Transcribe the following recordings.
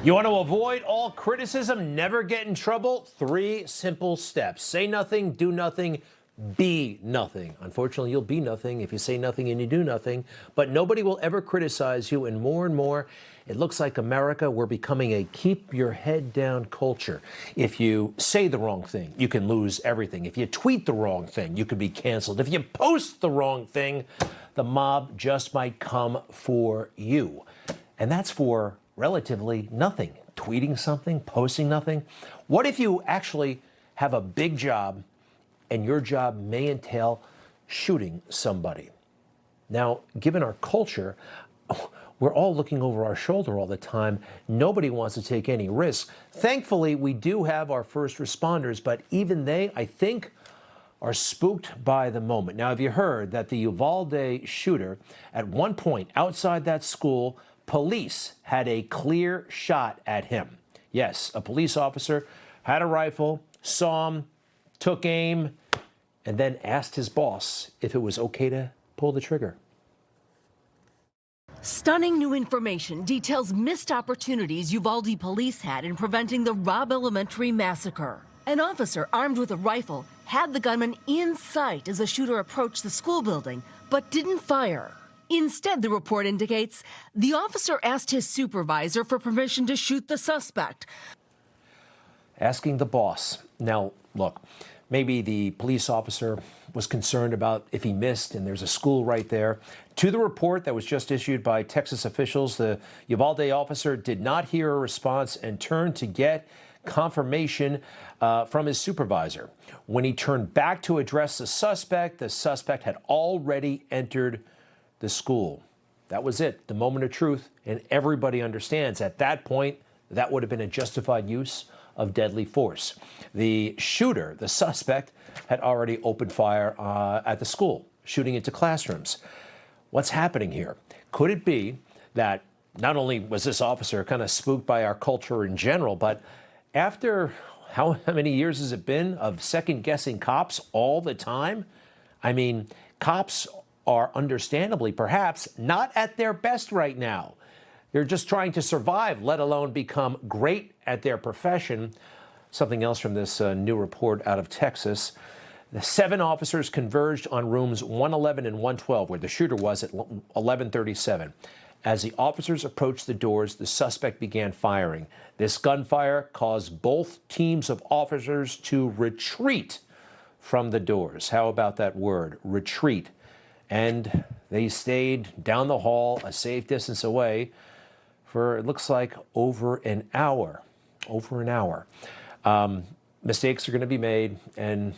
You want to avoid all criticism, never get in trouble? 3 simple steps. Say nothing, do nothing, be nothing. Unfortunately, you'll be nothing if you say nothing and you do nothing, but nobody will ever criticize you, and more, it looks like America, we're becoming a keep your head down culture. If you say the wrong thing, you can lose everything. If you tweet the wrong thing, you could be canceled. If you post the wrong thing, the mob just might come for you. And that's for relatively nothing. Tweeting something, posting nothing. What if you actually have a big job and your job may entail shooting somebody? Now, given our culture, we're all looking over our shoulder all the time. Nobody wants to take any risks. Thankfully, we do have our first responders, but even they, I think, are spooked by the moment. Now, have you heard that the Uvalde shooter, at one point outside that school, police had a clear shot at him? Yes, a police officer had a rifle, saw him, took aim, and then asked his boss if it was okay to pull the trigger. Stunning new information details missed opportunities Uvalde police had in preventing the Robb Elementary massacre. An officer armed with a rifle had the gunman in sight as the shooter approached the school building, but didn't fire. Instead, the report indicates the officer asked his supervisor for permission to shoot the suspect. Asking the boss. Now, look, maybe the police officer was concerned about if he missed, and there's a school right there. To the report that was just issued by Texas officials, the Uvalde officer did not hear a response and turned to get confirmation from his supervisor. When he turned back to address the suspect had already entered the school. That was it, the moment of truth, and everybody understands at that point that would have been a justified use of deadly force. The shooter, the suspect, had already opened fire at the school, shooting into classrooms. What's happening here? Could it be that not only was this officer kind of spooked by our culture in general, but after how many years has it been of second-guessing cops all the time? I mean, cops are understandably perhaps not at their best right now. They're just trying to survive, let alone become great at their profession. Something else from this new report out of Texas. The 7 officers converged on rooms 111 and 112, where the shooter was at 11:37. As the officers approached the doors, the suspect began firing. This gunfire caused both teams of officers to retreat from the doors. How about that word, retreat? And they stayed down the hall, a safe distance away, for it looks like over an hour. Mistakes are going to be made, and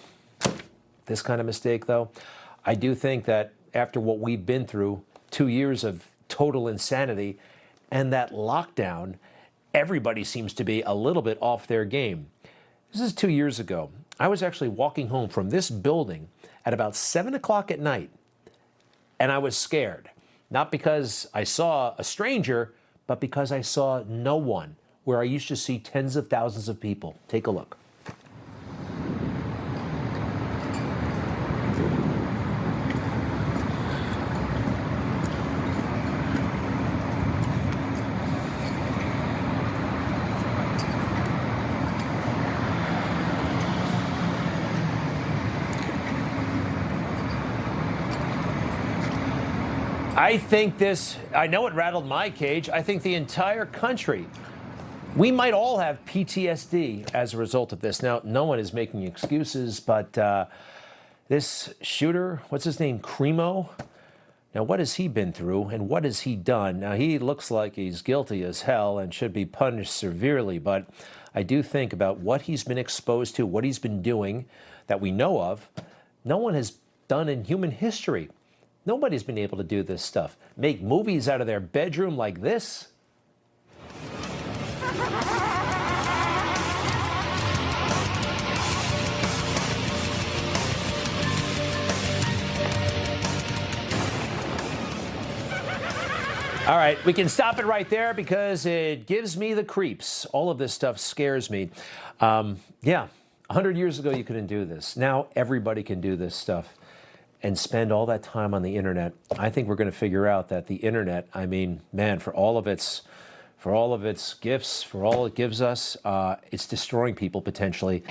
this kind of mistake, though, I do think that after what we've been through, 2 years of total insanity and that lockdown, everybody seems to be a little bit off their game. This is 2 years ago. I was actually walking home from this building at about 7 o'clock at night, and I was scared. Not because I saw a stranger, but because I saw no one, where I used to see tens of thousands of people. Take a look. I know it rattled my cage. I think the entire country, we might all have PTSD as a result of this. Now, no one is making excuses, but this shooter, what's his name, Cremo? Now, what has he been through and what has he done? Now, he looks like he's guilty as hell and should be punished severely, but I do think about what he's been exposed to, what he's been doing that we know of. No one has done in human history. Nobody's been able to do this stuff. Make movies out of their bedroom like this. All right, we can stop it right there because it gives me the creeps. All of this stuff scares me. Yeah, 100 years ago, you couldn't do this. Now everybody can do this stuff and spend all that time on the internet. I think we're going to figure out that the internet, I mean, man, for all of its for all of its gifts, for all it gives us, it's destroying people potentially.